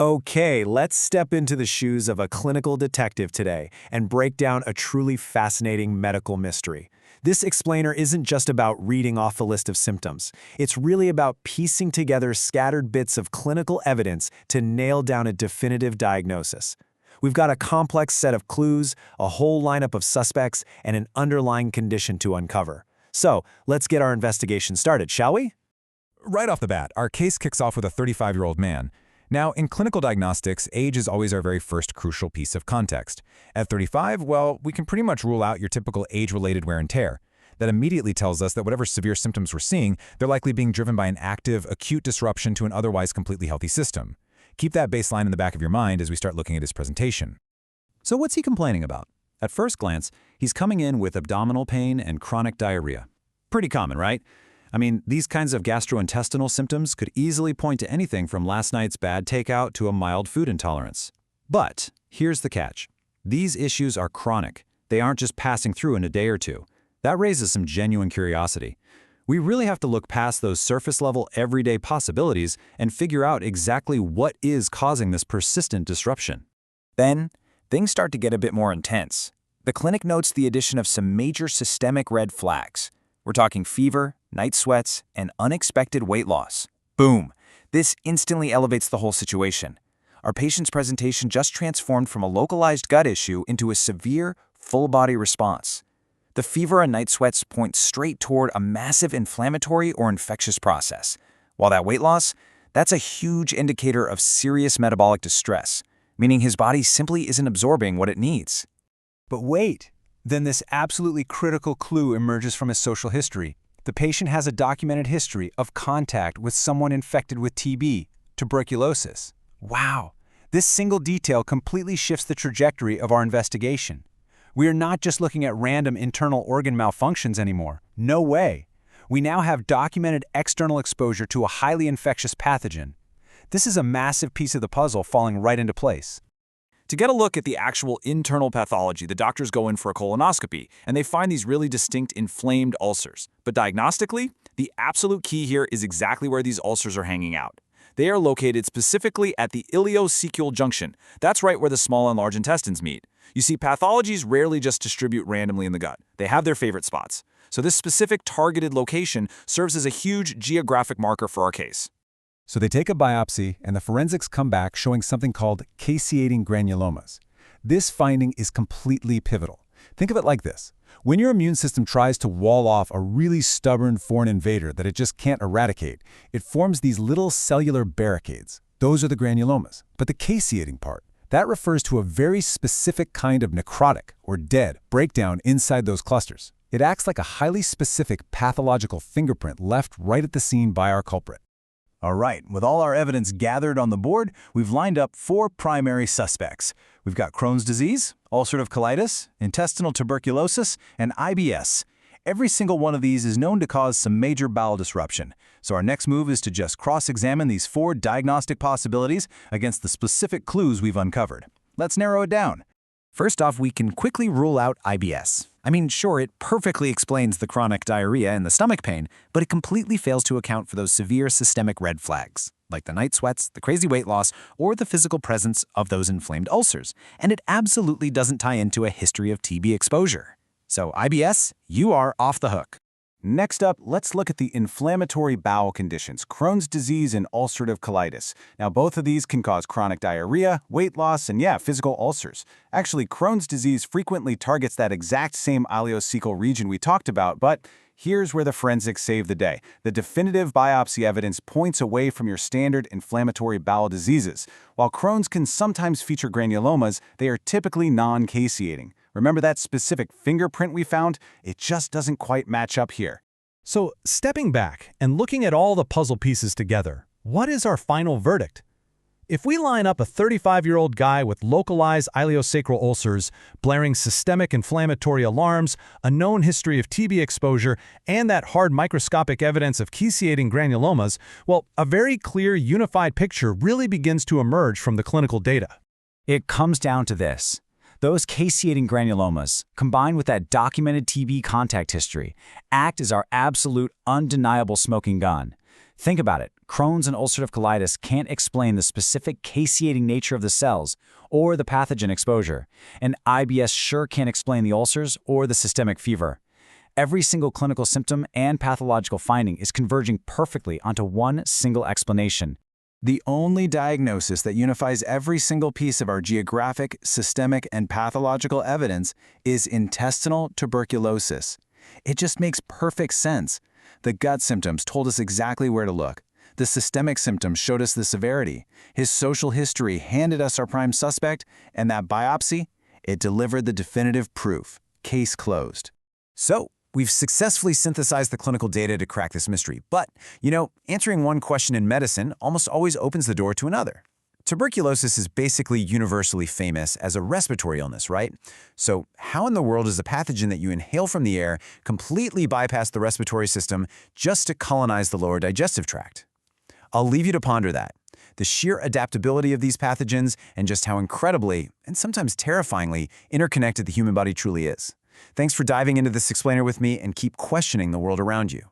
Okay, let's step into the shoes of a clinical detective today and break down a truly fascinating medical mystery. This explainer isn't just about reading off a list of symptoms. It's really about piecing together scattered bits of clinical evidence to nail down a definitive diagnosis. We've got a complex set of clues, a whole lineup of suspects, and an underlying condition to uncover. So, let's get our investigation started, shall we? Right off the bat, our case kicks off with a 35-year-old man. Now, in clinical diagnostics, age is always our very first crucial piece of context. At 35, well, we can pretty much rule out your typical age-related wear and tear. That immediately tells us that whatever severe symptoms we're seeing, they're likely being driven by an active, acute disruption to an otherwise completely healthy system. Keep that baseline in the back of your mind as we start looking at his presentation. So what's he complaining about? At first glance, he's coming in with abdominal pain and chronic diarrhea. Pretty common, right? I mean, these kinds of gastrointestinal symptoms could easily point to anything from last night's bad takeout to a mild food intolerance. But here's the catch. These issues are chronic. They aren't just passing through in a day or two. That raises some genuine curiosity. We really have to look past those surface-level everyday possibilities and figure out exactly what is causing this persistent disruption. Then, things start to get a bit more intense. The clinic notes the addition of some major systemic red flags. We're talking fever, night sweats, and unexpected weight loss. Boom! This instantly elevates the whole situation. Our patient's presentation just transformed from a localized gut issue into a severe, full-body response. The fever and night sweats point straight toward a massive inflammatory or infectious process, while that weight loss, that's a huge indicator of serious metabolic distress, meaning his body simply isn't absorbing what it needs. But wait! Then this absolutely critical clue emerges from his social history. The patient has a documented history of contact with someone infected with TB, tuberculosis. Wow! This single detail completely shifts the trajectory of our investigation. We are not just looking at random internal organ malfunctions anymore. No way! We now have documented external exposure to a highly infectious pathogen. This is a massive piece of the puzzle falling right into place. To get a look at the actual internal pathology, the doctors go in for a colonoscopy, and they find these really distinct inflamed ulcers. But diagnostically, the absolute key here is exactly where these ulcers are hanging out. They are located specifically at the ileocecal junction. That's right where the small and large intestines meet. You see, pathologies rarely just distribute randomly in the gut. They have their favorite spots. So this specific targeted location serves as a huge geographic marker for our case. So they take a biopsy, and the forensics come back showing something called caseating granulomas. This finding is completely pivotal. Think of it like this. When your immune system tries to wall off a really stubborn foreign invader that it just can't eradicate, it forms these little cellular barricades. Those are the granulomas. But the caseating part, that refers to a very specific kind of necrotic, or dead, breakdown inside those clusters. It acts like a highly specific pathological fingerprint left right at the scene by our culprit. All right, with all our evidence gathered on the board, we've lined up 4 primary suspects. We've got Crohn's disease, ulcerative colitis, intestinal tuberculosis, and IBS. Every single one of these is known to cause some major bowel disruption. So our next move is to just cross-examine these 4 diagnostic possibilities against the specific clues we've uncovered. Let's narrow it down. First off, we can quickly rule out IBS. I mean, sure, it perfectly explains the chronic diarrhea and the stomach pain, but it completely fails to account for those severe systemic red flags, like the night sweats, the crazy weight loss, or the physical presence of those inflamed ulcers. And it absolutely doesn't tie into a history of TB exposure. So IBS, you are off the hook. Next up, let's look at the inflammatory bowel conditions, Crohn's disease and ulcerative colitis. Now, both of these can cause chronic diarrhea, weight loss, and physical ulcers. Actually, Crohn's disease frequently targets that exact same ileocecal region we talked about, but here's where the forensics save the day. The definitive biopsy evidence points away from your standard inflammatory bowel diseases. While Crohn's can sometimes feature granulomas, they are typically non-caseating. Remember that specific fingerprint we found? It just doesn't quite match up here. So, stepping back and looking at all the puzzle pieces together, what is our final verdict? If we line up a 35-year-old guy with localized ileosacral ulcers, blaring systemic inflammatory alarms, a known history of TB exposure, and that hard microscopic evidence of caseating granulomas, well, a very clear, unified picture really begins to emerge from the clinical data. It comes down to this. Those caseating granulomas, combined with that documented TB contact history, act as our absolute, undeniable smoking gun. Think about it. Crohn's and ulcerative colitis can't explain the specific caseating nature of the cells or the pathogen exposure, and IBS sure can't explain the ulcers or the systemic fever. Every single clinical symptom and pathological finding is converging perfectly onto one single explanation. The only diagnosis that unifies every single piece of our geographic, systemic, and pathological evidence is intestinal tuberculosis. It just makes perfect sense. The gut symptoms told us exactly where to look. The systemic symptoms showed us the severity. His social history handed us our prime suspect, and that biopsy, it delivered the definitive proof. Case closed. So, we've successfully synthesized the clinical data to crack this mystery. But, answering one question in medicine almost always opens the door to another. Tuberculosis is basically universally famous as a respiratory illness, right? So how in the world does a pathogen that you inhale from the air completely bypass the respiratory system just to colonize the lower digestive tract? I'll leave you to ponder that. The sheer adaptability of these pathogens and just how incredibly, and sometimes terrifyingly, interconnected the human body truly is. Thanks for diving into this explainer with me, and keep questioning the world around you.